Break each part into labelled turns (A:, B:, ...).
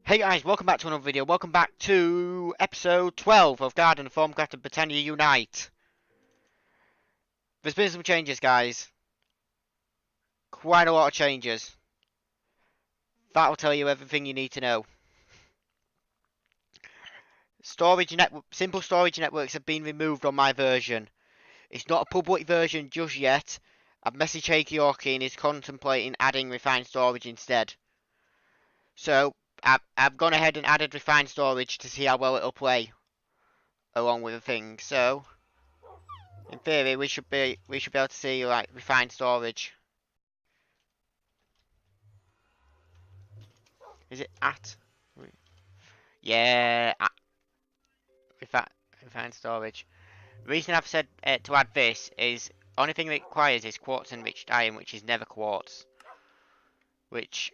A: Hey guys, welcome back to another video. Welcome back to episode 12 of Garden of Thaumcraft and Botania Unite. There's been some changes, guys. Quite a lot of changes. That'll tell you everything you need to know. Simple storage networks have been removed on my version. It's not a public version just yet. I've messaged Haighyorkie and he's contemplating adding refined storage instead. So I've gone ahead and added refined storage to see how well it'll play along with the thing. So in theory we should be able to see like refined storage. Is it at? Yeah, refined storage. The reason I've said to add this is only thing it requires is quartz enriched iron, which is never quartz. Which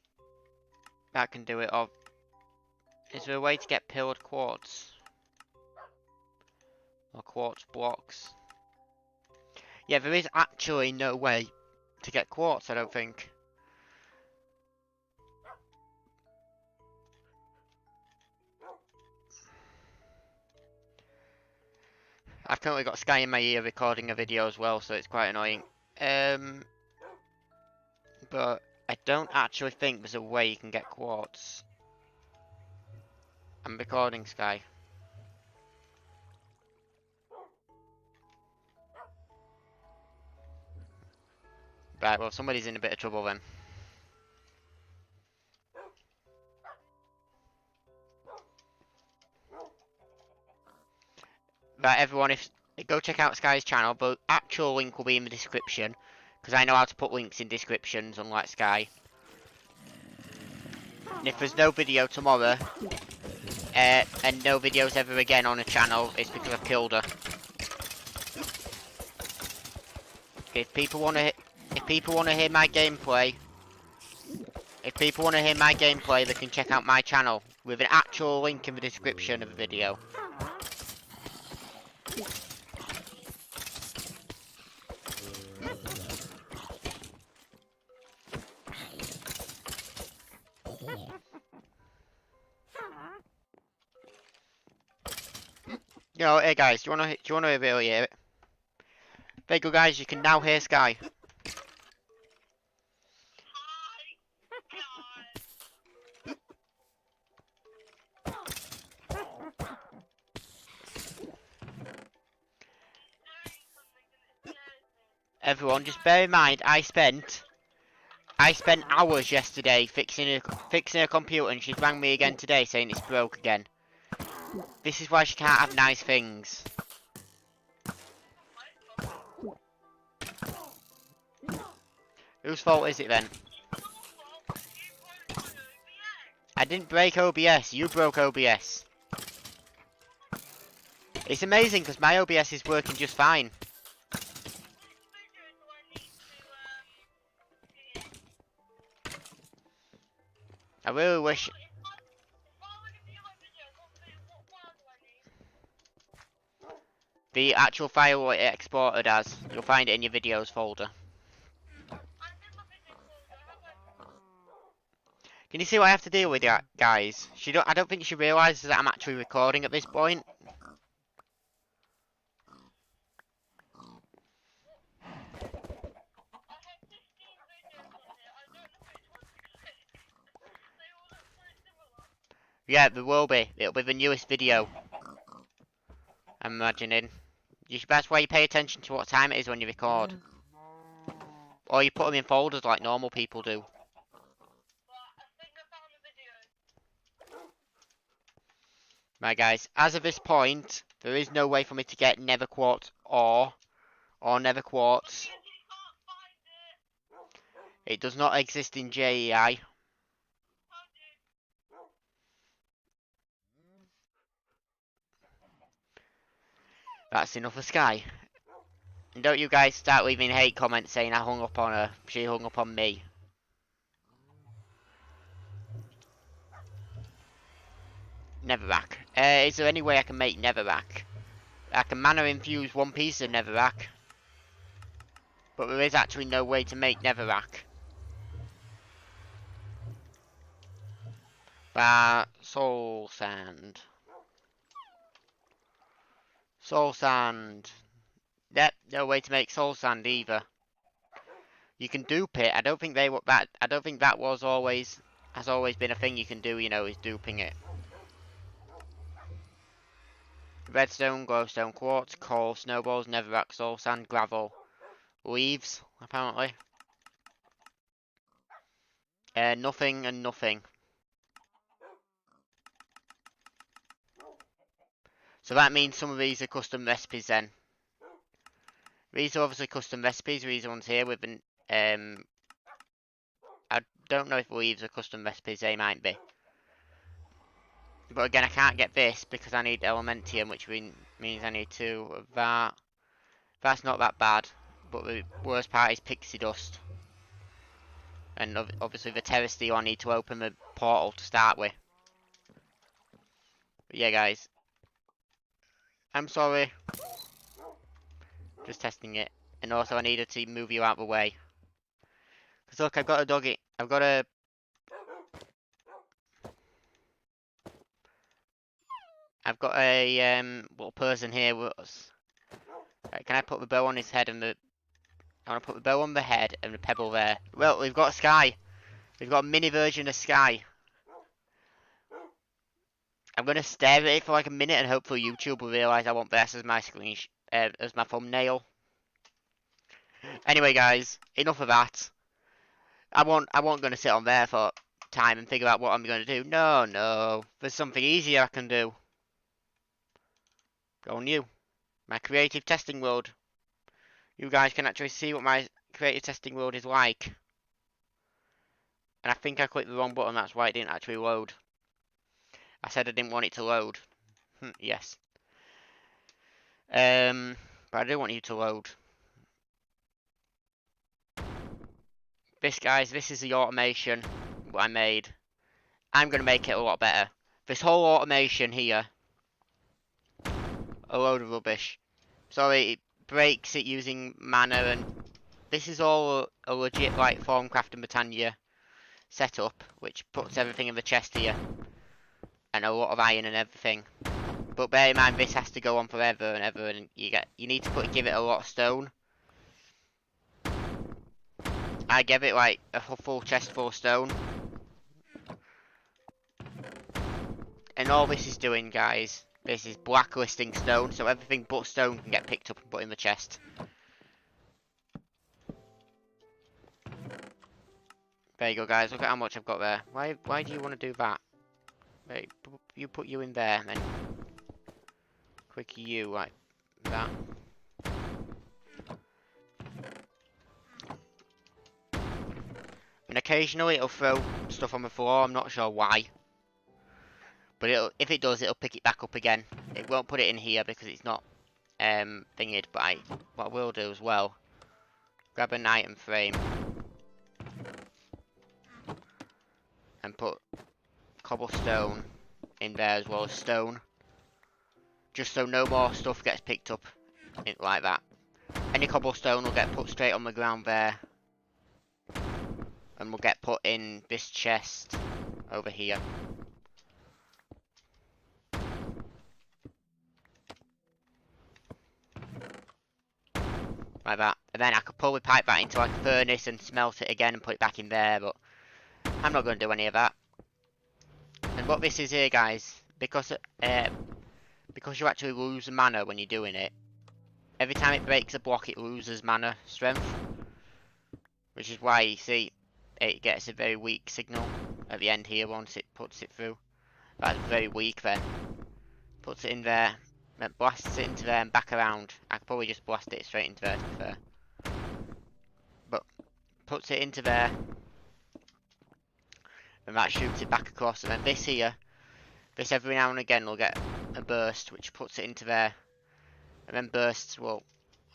A: that can do it. Or is there a way to get pillared quartz? Or quartz blocks? Yeah, there is actually no way to get quartz, I don't think. I've currently got Sky in my ear recording a video as well, so it's quite annoying. But I don't actually think there's a way you can get quartz. I'm recording Sky. Right, well somebody's in a bit of trouble then. Right, everyone, go check out Sky's channel, but actual link will be in the description, because I know how to put links in descriptions, unlike Sky. And if there's no video tomorrow, and no videos ever again on the channel, it's because I've killed her. If people want to hear my gameplay, they can check out my channel with an actual link in the description of the video. You know, hey guys, do you wanna really hear it? There you go, guys. You can now hear Sky. Everyone, just bear in mind, I spent hours yesterday fixing a computer, and she's rang me again today saying it's broke again. This is why she can't have nice things. Whose fault is it then? I didn't break OBS, you broke OBS. It's amazing because my OBS is working just fine. I really wish... The actual file it exported as, you'll find it in your videos folder. Can you see what I have to deal with, guys? I don't think she realises that I'm actually recording at this point. Yeah, there will be. It'll be the newest video, I'm imagining. That's why you pay attention to what time it is when you record. Or you put them in folders like normal people do. Right guys, as of this point, there is no way for me to get nether quartz or nether quartz. It does not exist in JEI. That's enough of Sky. And don't you guys start leaving hate comments saying I hung up on her, she hung up on me. Netherrack. Is there any way I can make netherrack? I can mana infuse one piece of netherrack. But there is actually no way to make netherrack. Soul sand. Soul sand. Yep, no way to make soul sand either. You can dupe it. I don't think that was always has always been a thing you can do. You know, is duping it. Redstone, glowstone, quartz, coal, snowballs, netherrack, soul sand, gravel, leaves. Apparently. Nothing and nothing. So that means some of these are custom recipes then. These are obviously custom recipes. These ones here with an I don't know if leaves are custom recipes. They might be. But again, I can't get this because I need elementium, which means I need 2 of that. That's not that bad. But the worst part is pixie dust. And obviously the terrace steel, I need to open the portal to start with. But yeah, guys. I'm sorry. Just testing it. And also I needed to move you out of the way. Because look, I've got a doggy. I've got a little person here with us. Right, can I put the bow on his head and I want to put the bow on the head and the pebble there. Well, we've got Sky. We've got a mini version of Sky. I'm going to stare at it for like a minute and hopefully YouTube will realise I want this as my as my thumbnail. Anyway, guys, enough of that. I won't going to sit on there for time and figure out what I'm going to do. No. There's something easier I can do. Go on you. My creative testing world. You guys can actually see what my creative testing world is like. And I think I clicked the wrong button, that's why it didn't actually load. I said I didn't want it to load. Yes. But I do want you to load. This, guys, this is the automation I made. I'm going to make it a lot better. This whole automation here. A load of rubbish. Sorry, it breaks it using mana, and this is all a legit like Thaumcraft and Botania setup, which puts everything in the chest here. And a lot of iron and everything. But bear in mind, this has to go on forever and ever, and you need to give it a lot of stone. I gave it like a full chest full of stone. And all this is doing, guys, this is blacklisting stone, so everything but stone can get picked up and put in the chest. There you go, guys, look at how much I've got there. Why do you want to do that? Wait, you put you in there, and then quick you like that. And occasionally it'll throw stuff on the floor, I'm not sure why. But if it does, it'll pick it back up again. It won't put it in here because it's not thinged, but what I will do as well, grab an item frame and put cobblestone in there as well as stone. Just so no more stuff gets picked up like that. Any cobblestone will get put straight on the ground there. And will get put in this chest over here. Like that. And then I could probably pipe that into like a furnace and smelt it again and put it back in there, but I'm not going to do any of that. And what this is here, guys, because you actually lose mana when you're doing it, every time it breaks a block it loses mana strength. Which is why you see it gets a very weak signal at the end here once it puts it through. That's very weak then. Puts it in there, then blasts it into there and back around. I could probably just blast it straight into there to be fair. But puts it into there. And that shoots it back across, and then this here, this every now and again will get a burst which puts it into there. And then bursts will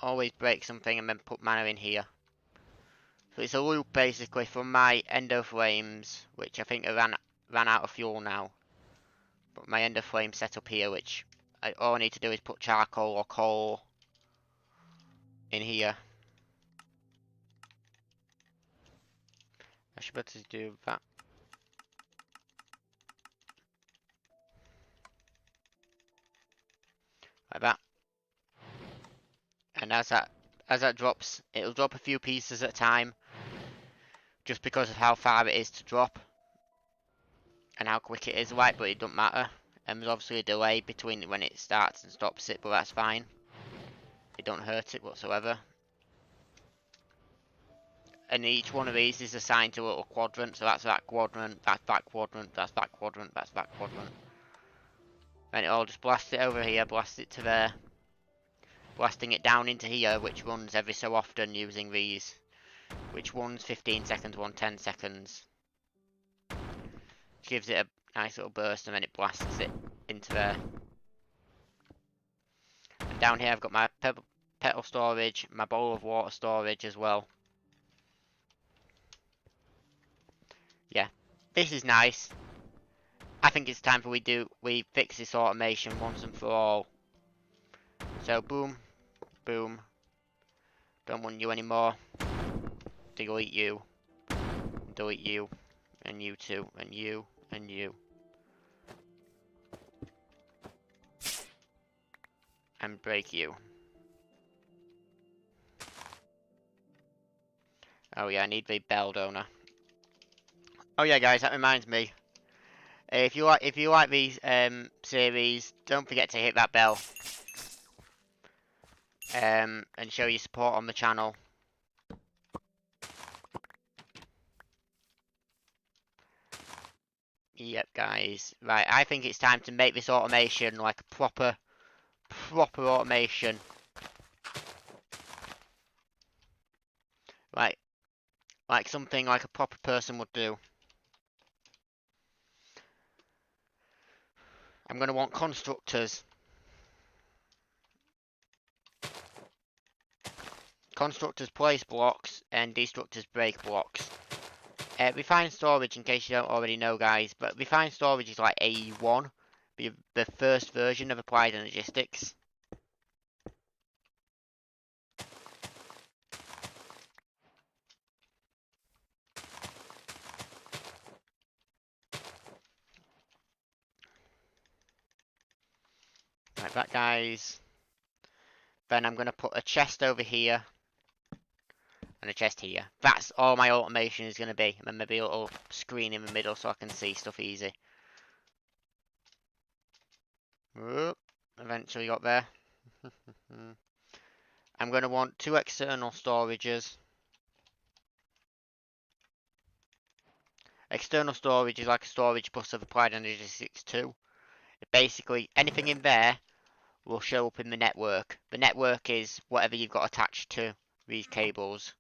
A: always break something and then put mana in here. So it's a loop basically from my endo flames, which I think ran out of fuel now. But my ender flame set up here, which all I need to do is put charcoal or coal in here. I should be able to do that. as that drops, it'll drop a few pieces at a time, just because of how far it is to drop and how quick it is, right? But it doesn't matter. And there's obviously a delay between when it starts and stops it, but that's fine. It don't hurt it whatsoever. And each one of these is assigned to a little quadrant, so that's that quadrant, that's that quadrant, that's that quadrant, that's that quadrant. And it all just blasts it over here, blasts it to there. Blasting it down into here, which runs every so often using these. Which one's 15 seconds, one 10 seconds. Gives it a nice little burst and then it blasts it into there. And down here I've got my petal storage, my bowl of water storage as well. Yeah, this is nice. I think it's time for we fix this automation once and for all. So boom, boom. Don't want you anymore. Delete you. Delete you. And you too. And you. And you. And break you. Oh yeah, I need the bell, don't I? Oh yeah, guys, that reminds me. If you like these series, don't forget to hit that bell. And show your support on the channel. Yep, guys. Right, I think it's time to make this automation like a proper automation. Like something like a proper person would do. I'm going to want constructors. Constructors place blocks and destructors break blocks. Refined storage, in case you don't already know, guys, but refined storage is like AE1, the first version of applied energistics. Like that, guys. Then I'm going to put a chest over here. And a chest here. That's all my automation is going to be. And then maybe a little screen in the middle so I can see stuff easy. Whoop. Eventually got there. I'm going to want 2 external storages. External storage is like a storage bus of applied energistics 2. Basically, anything in there will show up in the network. The network is whatever you've got attached to these cables.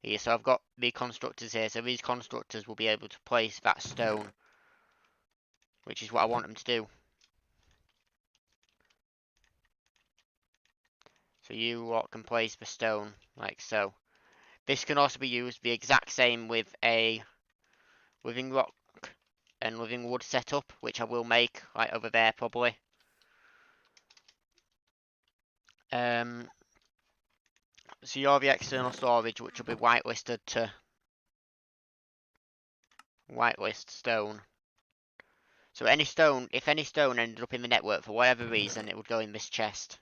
A: Here, so I've got the constructors here, so these constructors will be able to place that stone, which is what I want them to do. So you lot can place the stone, like so. This can also be used the exact same with a living rock and living wood setup, which I will make, like over there probably. So you're the external storage, which will be whitelisted to whitelist stone. So any stone, if any stone ended up in the network for whatever reason, it would go in this chest.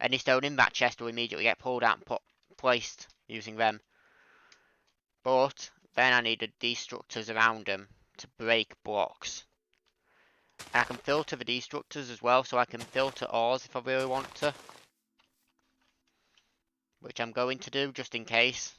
A: Any stone in that chest will immediately get pulled out and placed using them. But then I needed destructors around them to break blocks. And I can filter the destructors as well, so I can filter ores if I really want to. Which I'm going to do, just in case.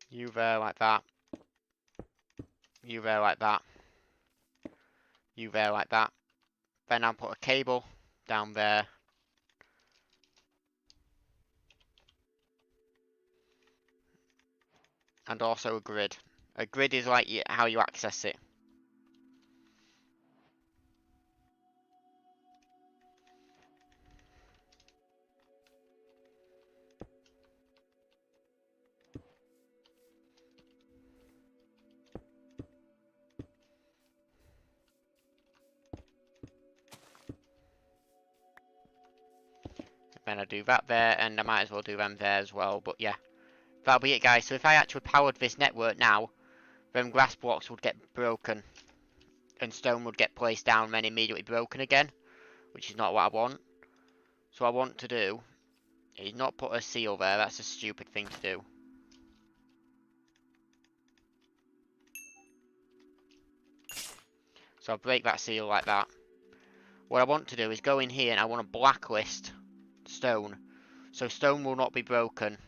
A: You there like that. You there like that. You there like that. Then I'll put a cable down there. And also a grid. A grid is like how you access it. Then I do that there, and I might as well do them there as well. But yeah, that'll be it, guys. So if I actually powered this network now, then grass blocks would get broken, and stone would get placed down and then immediately broken again, which is not what I want. So what I want to do is not put a seal there. That's a stupid thing to do. So I'll break that seal like that. What I want to do is go in here and I want to blacklist stone. So stone will not be broken.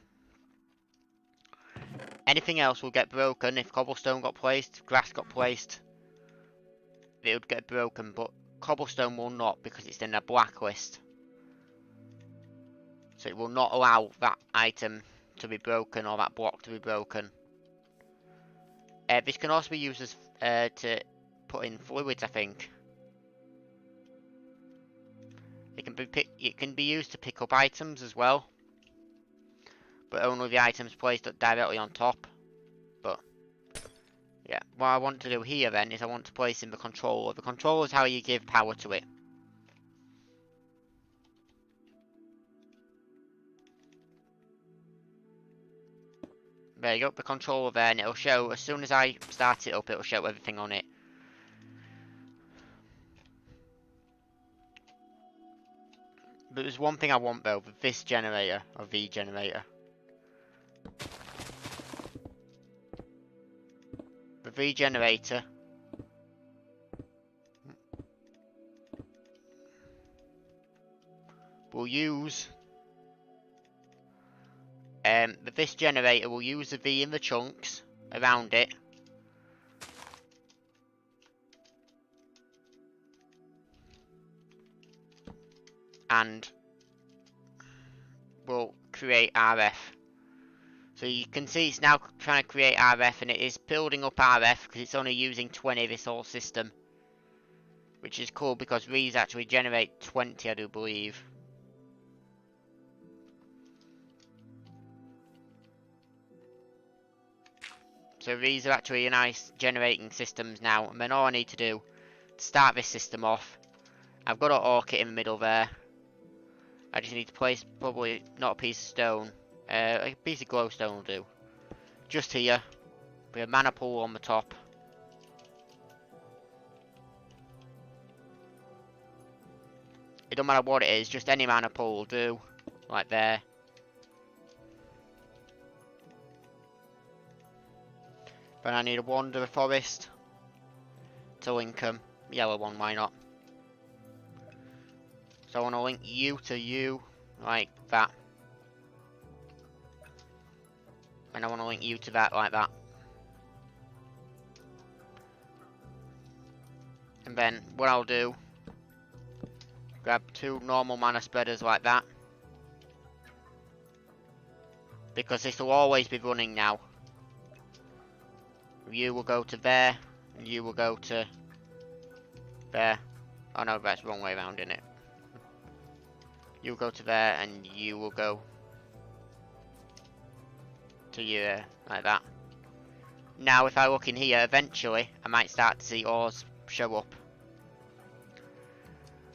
A: Anything else will get broken. If cobblestone got placed, grass got placed, it would get broken. But cobblestone will not, because it's in a blacklist. So it will not allow that item to be broken or that block to be broken. This can also be used as to put in fluids, I think. It can be used to pick up items as well, but only the items placed directly on top. But yeah, what I want to do here then is I want to place in the controller. The controller is how you give power to it. There you go, the controller there, and it'll show, as soon as I start it up, it'll show everything on it. But there's one thing I want though, this generator, or the generator. The V generator will use this generator will use the V in the chunks around it, and will create RF. So you can see it's now trying to create RF, and it is building up RF because it's only using 20 this whole system, which is cool because these actually generate 20, I do believe. So these are actually nice generating systems now, and then all I need to do to start this system off, I've got an orchid in the middle there. I just need to place probably not a piece of stone, a piece of glowstone will do. Just here, with a mana pool on the top. It don't matter what it is, just any mana pool will do, like there. Then I need a Wanderer Forest to link them. Yellow one, why not? So I want to link you to you, like that. And I want to link you to that, like that. And then what I'll do, grab 2 normal mana spreaders like that. Because this will always be running now. You will go to there, and you will go to there. Oh no, that's the wrong way around, isn't it? You'll go to there, and you will go to here, like that. Now, if I look in here, eventually, I might start to see ores show up.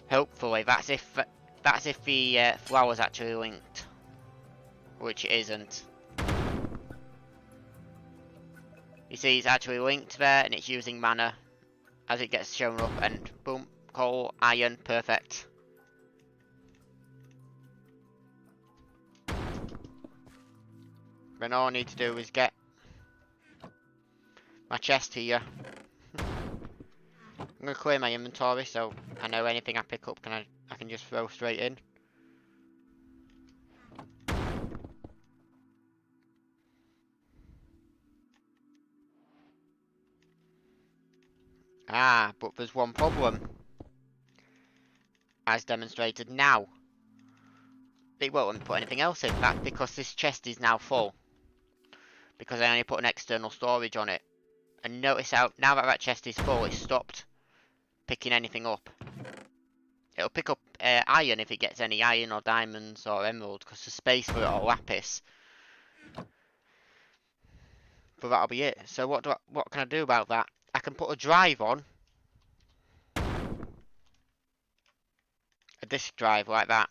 A: Hopefully, that's if the flower's actually linked, which it isn't. You see, it's actually linked there, and it's using mana as it gets shown up, and boom, coal, iron, perfect. Then all I need to do is get my chest here. I'm gonna clear my inventory so I know anything I pick up I can just throw straight in. Ah, but there's one problem. As demonstrated now. It won't let me put anything else in. That's because this chest is now full. Because I only put an external storage on it. And notice how, now that chest is full, it's stopped picking anything up. It'll pick up iron if it gets any iron or diamonds or emeralds, because there's space for it, or lapis. But that'll be it. So what can I do about that? I can put a drive on. A disk drive like that.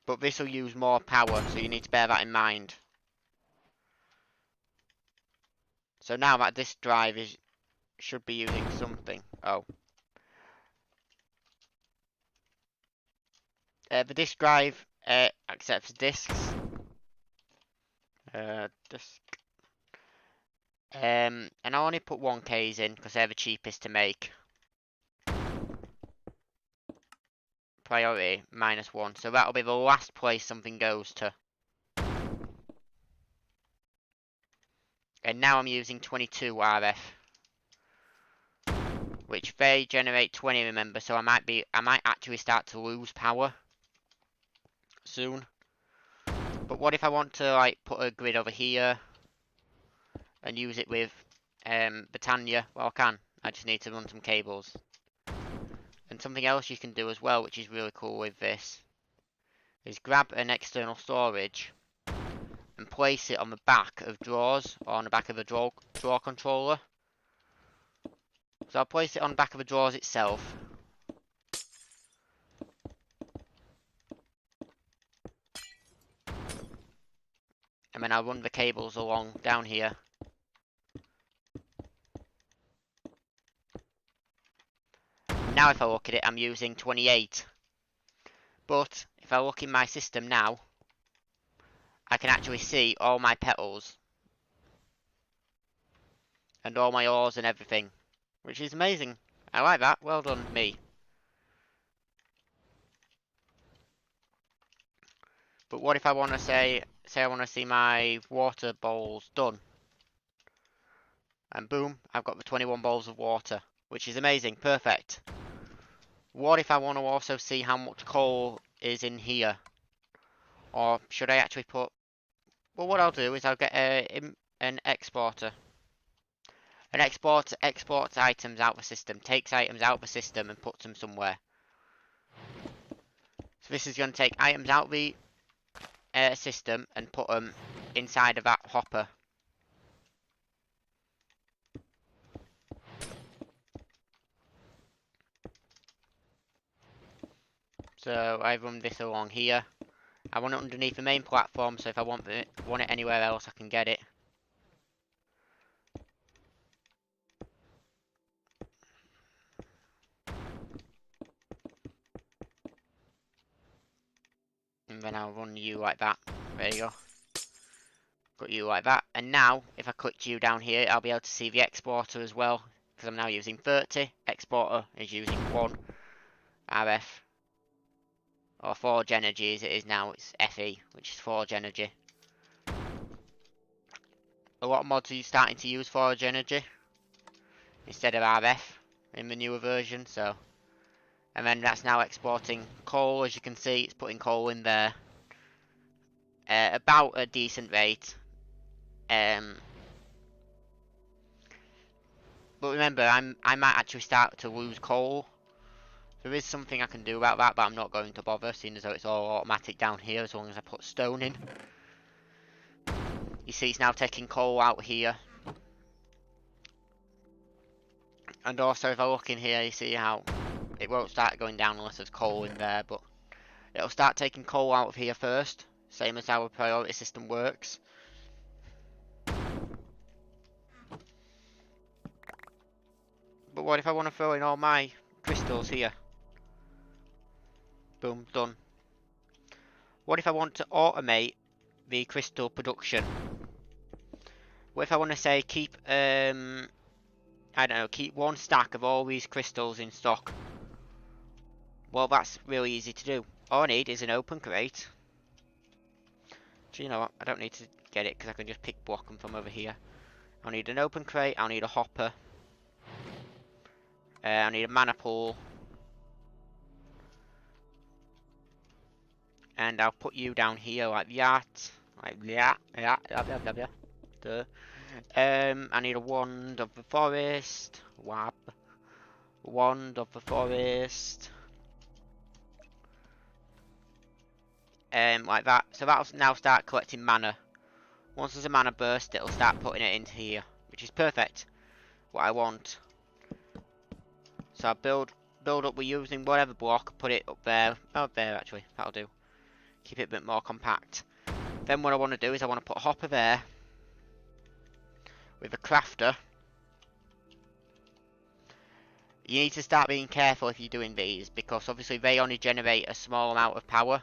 A: But this will use more power, so you need to bear that in mind. So now that this drive should be using something. Oh. The disk drive accepts disks. Disk. And I only put 1Ks in because they're the cheapest to make. Priority -1, so that'll be the last place something goes to. And now I'm using 22 RF, which they generate 20, remember, so I might actually start to lose power soon. But what if I want to like put a grid over here and use it with Botania? Well, I can. I just need to run some cables. And something else you can do as well, which is really cool with this, is grab an external storage and place it on the back of drawers, or on the back of a drawer controller. So I'll place it on the back of the drawers itself. And then I'll run the cables along down here. Now if I look at it, I'm using 28. But if I look in my system now, I can actually see all my petals. And all my ores and everything. Which is amazing. I like that. Well done, me. But what if I want to say I want to see my water bowls done? And boom, I've got the 21 bowls of water. Which is amazing. Perfect. What if I want to also see how much coal is in here? Or should I actually put... Well, what I'll do is I'll get an exporter. An exporter exports items out of the system, takes items out of the system and puts them somewhere. So this is going to take items out of the system and put them inside of that hopper. So I run this along here. I want it underneath the main platform, so if I want it anywhere else, I can get it. And then I'll run you like that. There you go. Got you like that. And now, if I click you down here, I'll be able to see the exporter as well. Because I'm now using 30. Exporter is using 1 RF. Or Forge Energy as it is now. It's FE, which is Forge Energy. A lot of mods are starting to use Forge Energy instead of RF in the newer version. So, and then that's now exporting coal. As you can see, it's putting coal in there. About a decent rate. But remember, I might actually start to lose coal. There is something I can do about that, but I'm not going to bother, seeing as though it's all automatic down here as long as I put stone in. You see it's now taking coal out here. And also if I look in here, you see how it won't start going down unless there's coal in there, but it'll start taking coal out of here first, same as our priority system works. But what if I want to throw in all my crystals here? Boom, done. What if I want to automate the crystal production? What if I want to say keep, I don't know, keep 1 stack of all these crystals in stock? Well, that's really easy to do. All I need is an open crate. So you know what, I don't need to get it because I can just pick block them from over here. I'll need an open crate, I'll need a hopper. I'll need a mana pool. And I'll put you down here like that. Like that. Duh. I need a wand of the forest. Wab. Wand of the forest. Like that. So that'll now start collecting mana. Once there's a mana burst, it'll start putting it into here, which is perfect. What I want. So I build up. We're using whatever block. Put it up there. Oh, there actually. That'll do. Keep it a bit more compact. Then what I want to do is I want to put a hopper there with a crafter. You need to start being careful if you're doing these, because obviously they only generate a small amount of power.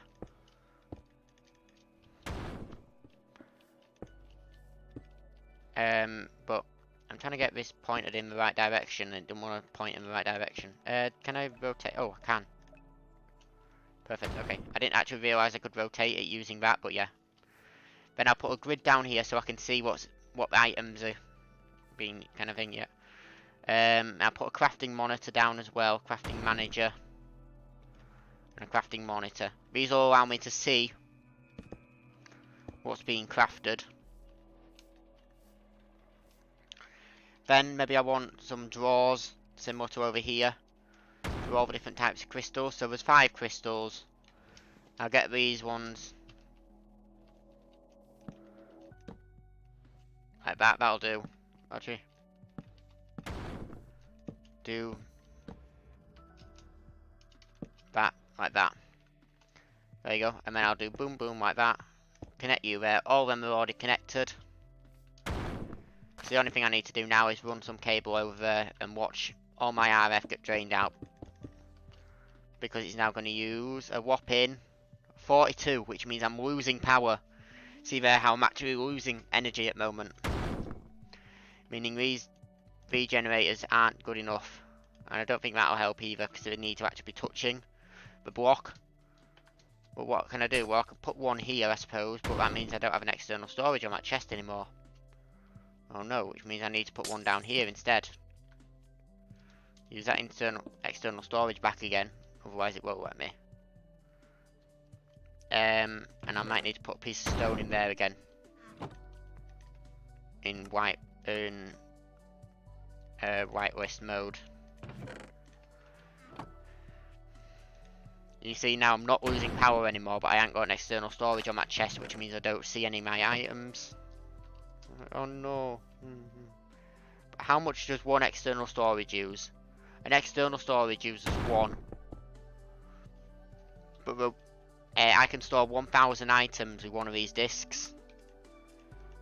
A: But I'm trying to get this pointed in the right direction, and it doesn't want to point in the right direction. Can I rotate? Oh, I can. Perfect, okay. I didn't actually realise I could rotate it using that, but yeah. Then I'll put a grid down here so I can see what items are being kind of thing, yeah. I'll put a crafting monitor down as well, crafting manager. And a crafting monitor. These will allow me to see what's being crafted. Then maybe I want some drawers, similar to over here, for all the different types of crystals. So there's 5 crystals. I'll get these ones. Like that, that'll do. Actually. Do that, like that. There you go. And then I'll do boom boom like that. Connect you there. All of them are already connected. So the only thing I need to do now is run some cable over there and watch all my RF get drained out. Because it's now going to use a whopping 42, which means I'm losing power. See there how I'm actually losing energy at the moment. Meaning these generators aren't good enough. And I don't think that'll help either, because they need to actually be touching the block. But what can I do? Well, I can put one here, I suppose, but that means I don't have an external storage on that chest anymore. Oh no, which means I need to put one down here instead. Use that external storage back again, otherwise it won't let me. And I might need to put a piece of stone in there again. In whitelist mode. You see now I'm not losing power anymore, but I ain't got an external storage on that chest, which means I don't see any of my items. Oh no. But how much does one external storage use? An external storage uses 1. But I can store 1,000 items with one of these discs.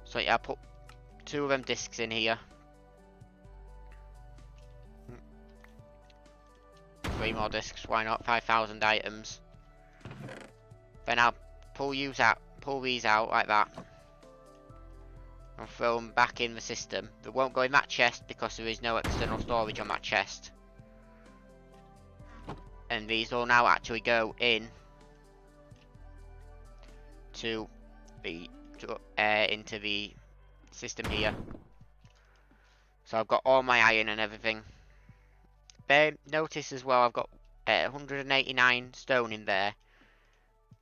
A: So yeah, I'll put 2 of them discs in here. 3 more discs, why not? 5,000 items. Then I'll pull these out like that. And throw them back in the system. They won't go in that chest because there is no external storage on that chest. And these will now actually go in to the into the system here. So I've got all my iron and everything. Notice as well I've got 189 stone in there.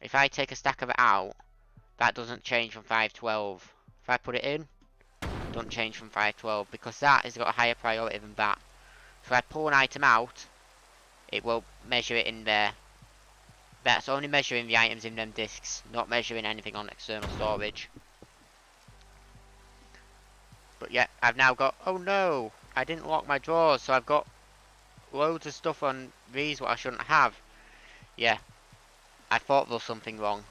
A: If I take a stack of it out, that doesn't change from 512. If I put it in, it doesn't change from 512 because that has got a higher priority than that. So if I pull an item out, it will measure it in there. That's only measuring the items in them discs, not measuring anything on external storage. But yeah, I've now got, oh no, I didn't lock my drawers, so I've got loads of stuff on these what I shouldn't have. Yeah, I thought there was something wrong.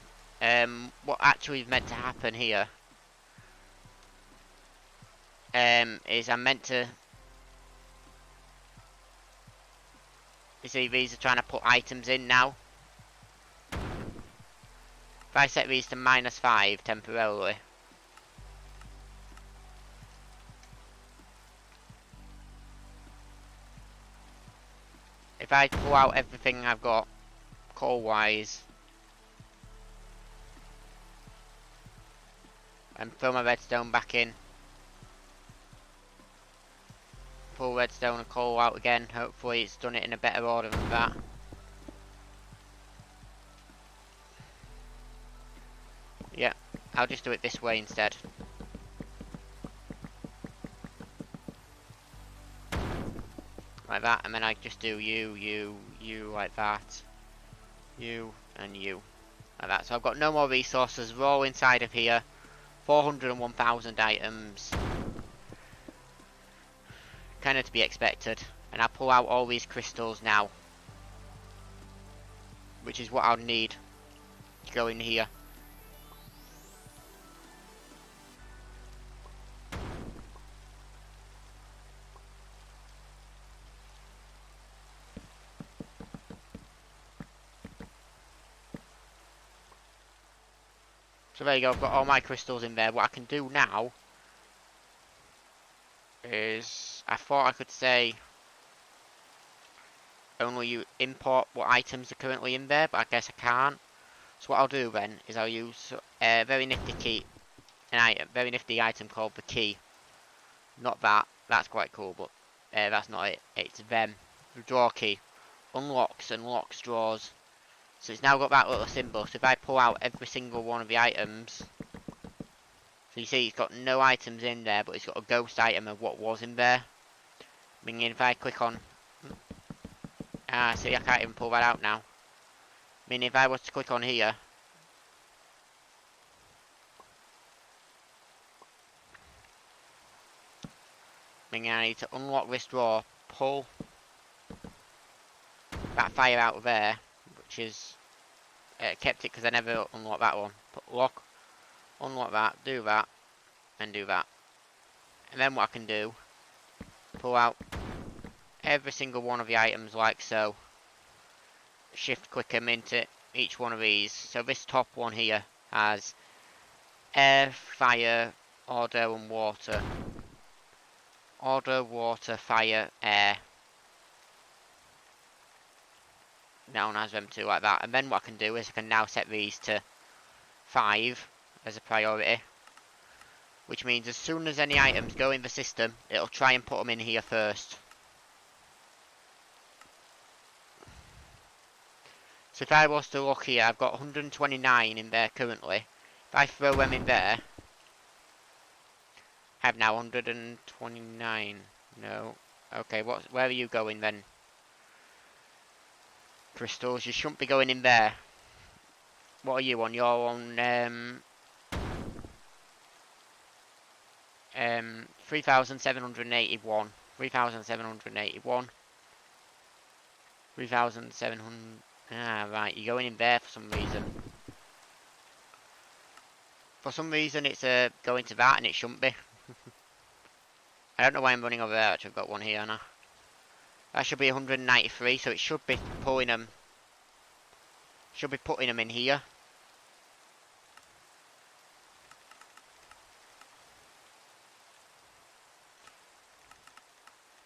A: What actually is meant to happen here is I'm meant to, you see these are trying to put items in now. If I set these to -5 temporarily, if I pull out everything I've got coal wise and throw my redstone back in, pull redstone and coal out again, hopefully it's done it in a better order than that. Yeah, I'll just do it this way instead. Like that, and then I just do you like that. You, and you. Like that. So I've got no more resources, they're all inside of here. 401,000 items. Kind of to be expected. And I'll pull out all these crystals now. Which is what I'll need. to go in here. So there you go, I've got all my crystals in there. What I can do now is, I thought I could say only you import what items are currently in there, but I guess I can't. So what I'll do then is I'll use a very nifty key, very nifty item called the key. Not that, that's quite cool, but that's not it. It's them. The draw key unlocks and locks drawers. So it's now got that little symbol. So if I pull out every single one of the items, so you see it's got no items in there, but it's got a ghost item of what was in there. Meaning if I click on, see I can't even pull that out now. Meaning if I was to click on here, meaning I need to unlock this drawer, pull that fire out of there, which is kept it because I never unlocked that one. Put lock, unlock that, do that, and do that. And then what I can do, pull out every single one of the items like so. Shift click them into each one of these. So this top one here has air, fire, order and water. Order, water, fire, air. Known as them two like that. And then what I can do is I can now set these to 5 as a priority. Which means as soon as any items go in the system, it'll try and put them in here first. So if I was to look here, I've got 129 in there currently. If I throw them in there, I have now 129. No. Okay, where are you going then? Crystals, you shouldn't be going in there. What are you on? You're on 3,781. 3,781. 3,700. Ah, right, you're going in there for some reason. For some reason it's going to that and it shouldn't be. I don't know why I'm running over there, actually I've got one here now. That should be 193, so it should be pulling them. Should be putting them in here.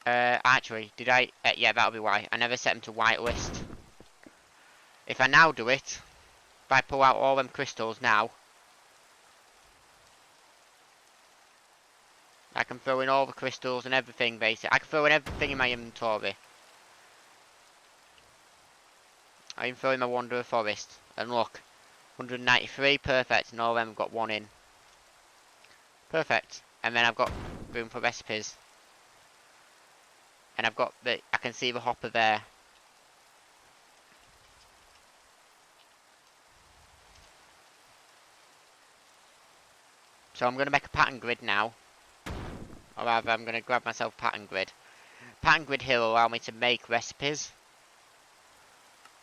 A: Actually, did I? Yeah, that'll be why. I never set them to whitelist. If I now do it, if I pull out all them crystals now, I can throw in all the crystals and everything basically. I can throw in everything in my inventory. I can throw in my Wanderer Forest. And look, 193, perfect, and all of them have got one in. Perfect. And then I've got room for recipes. And I've got I can see the hopper there. So I'm going to make a pattern grid now. Or rather, I'm going to grab myself a pattern grid. Pattern grid here will allow me to make recipes.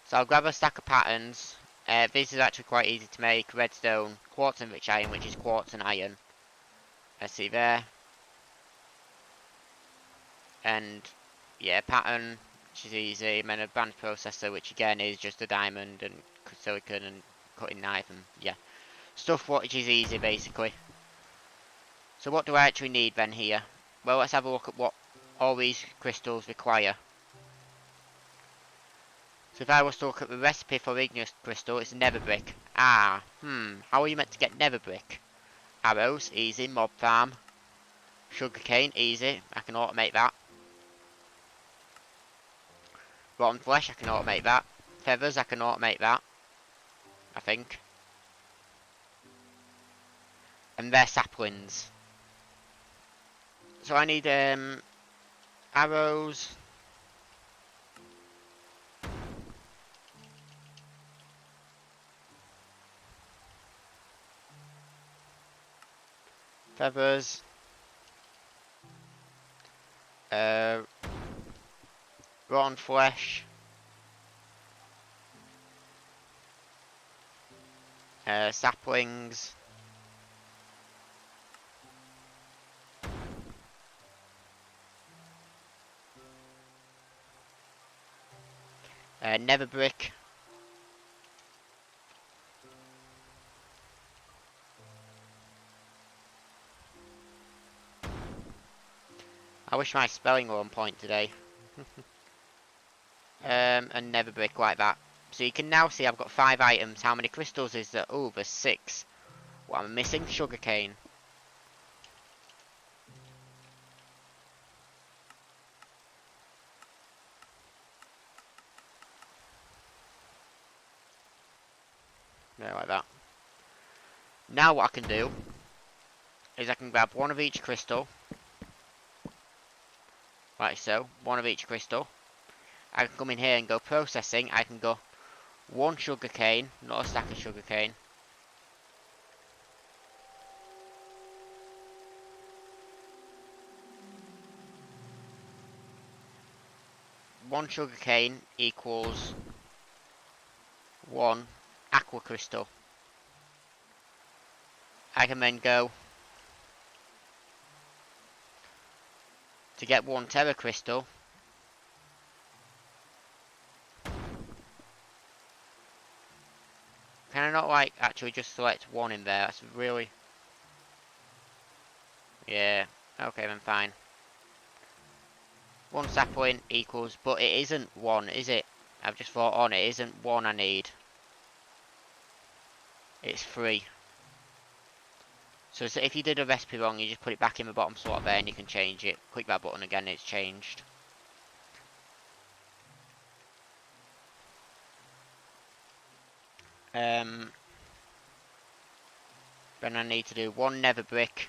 A: So I'll grab a stack of patterns. This is actually quite easy to make. Redstone, quartz and rich iron, which is quartz and iron. Let's see there. And yeah, pattern, which is easy. And then a branch processor, which again is just a diamond and silicon and cutting knife and yeah. Stuff which is easy basically. So what do I actually need then here? Well, let's have a look at what all these crystals require. So if I was to look at the recipe for igneous crystal, it's nether brick. How are you meant to get nether brick? Arrows, easy. Mob farm. Sugarcane, easy. I can automate that. Rotten flesh, I can automate that. Feathers, I can automate that. I think. And they're saplings. So I need arrows. Feathers. Rotten flesh. Saplings. Nether brick. I wish my spelling were on point today. And nether brick like that. So you can now see I've got 5 items. How many crystals is there? Oh, there's 6. What am I missing? Sugarcane. Yeah, like that. Now what I can do is I can grab one of each crystal. Like so. One of each crystal. I can come in here and go processing. I can go 1 sugarcane, not a stack of sugarcane. One sugarcane equals 1 aqua crystal. I can then go to get 1 terra crystal. Can I not like actually just select 1 in there? That's really... Yeah, okay then fine. 1 sapling equals, but it isn't 1, is it? I've just thought on, it isn't 1 I need. It's 3. So if you did a recipe wrong, you just put it back in the bottom slot there and you can change it. Click that button again, it's changed. Then I need to do 1 nether brick.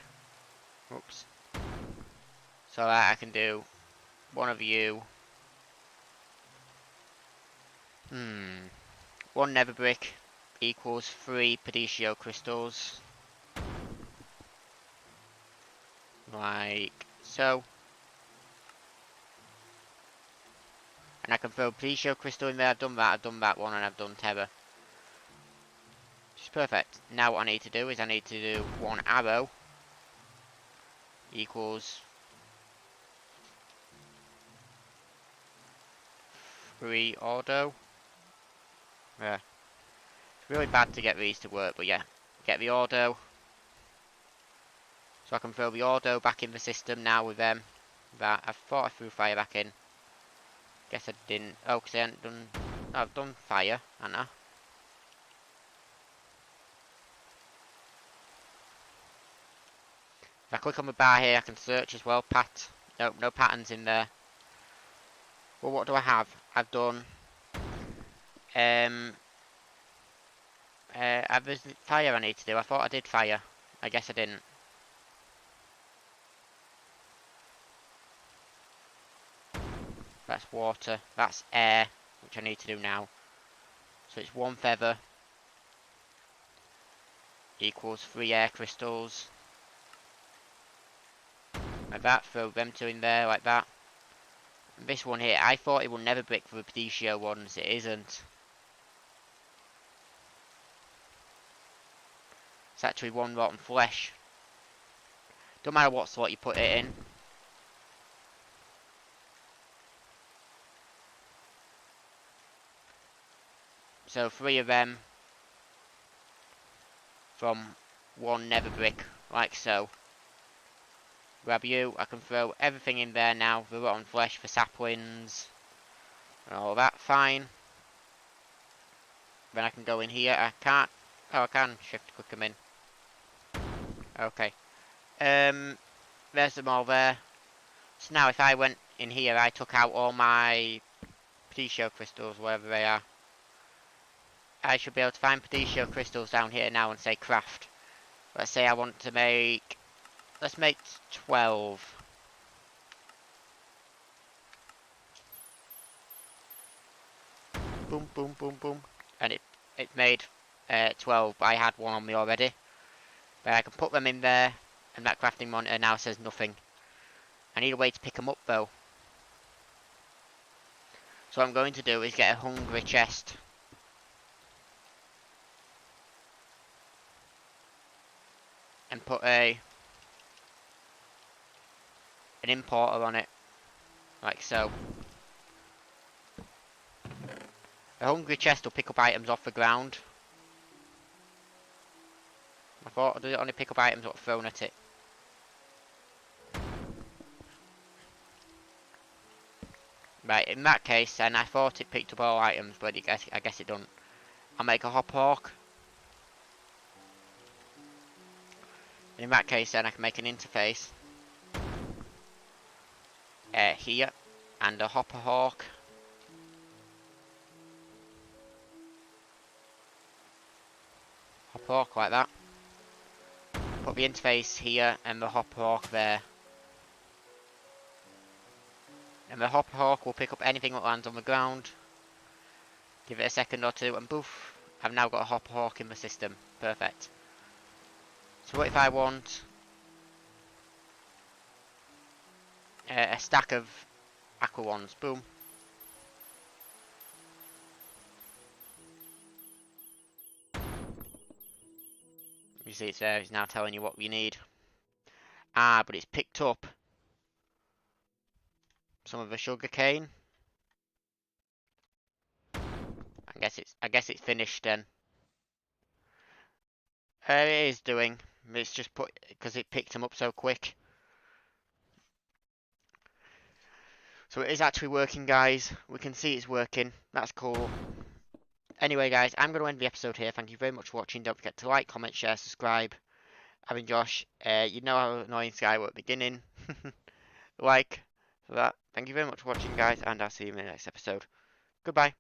A: Oops. So that I can do 1 of you. 1 nether brick equals 3 Perditio crystals. Like so. And I can throw Perditio crystal in there. I've done that one, and I've done terra. Which is perfect. Now what I need to do is I need to do 1 arrow equals 3 auto. Yeah. It's really bad to get these to work, but yeah. Get the auto. So I can throw the auto back in the system now with them. That I thought I threw fire back in. Guess I didn't. Oh, because I hadn't done... No, I've done fire, haven't I? If I click on the bar here, I can search as well. Pat. Nope, no patterns in there. Well, what do I have? I've done... there's fire I need to do. I thought I did fire. I guess I didn't. That's water. That's air, which I need to do now. So it's 1 feather equals 3 air crystals. Like that. Throw them 2 in there like that. And this one here, I thought it would never brick for the Perditio ones. It isn't. It's actually 1 rotten flesh. Don't matter what slot you put it in. So 3 of them from 1 nether brick, like so. Grab you, I can throw everything in there now, the rotten flesh for saplings, and all that, fine. Then I can go in here, I can't, oh I can shift click them in. Okay. There's them all there. So now if I went in here, I took out all my Perditio crystals, wherever they are. I should be able to find Perditio crystals down here now and say craft. Let's say I want to make... Let's make 12. Boom, boom, boom, boom. And it made 12, but I had 1 on me already. But I can put them in there, and that crafting monitor now says nothing. I need a way to pick them up though. So what I'm going to do is get a hungry chest. and put an importer on it, like so. A hungry chest will pick up items off the ground. I thought, does it only pick up items that are thrown at it? Right, in that case then, I thought it picked up all items, but I guess it don't. I'll make a hop-hawk. In that case then, I can make an interface. Here, and a hopper-hawk. Hop-hawk like that. Put the interface here, and the hop-hawk there. And the hopper-hawk will pick up anything that lands on the ground. Give it a second or two, and poof, I've now got a hopper-hawk in the system. Perfect. So what if I want a stack of aqua ones? Boom. You see it's there, it's now telling you what we need. Ah, but it's picked up some of the sugar cane. I guess it's finished then. It is doing. It's just put because it picked them up so quick. So it is actually working, guys. We can see it's working. That's cool. Anyway, guys, I'm going to end the episode here. Thank you very much for watching. Don't forget to like, comment, share, subscribe. I've been Josh. You know how annoying Sky were at the beginning. Like for that. Thank you very much for watching, guys, and I'll see you in the next episode. Goodbye.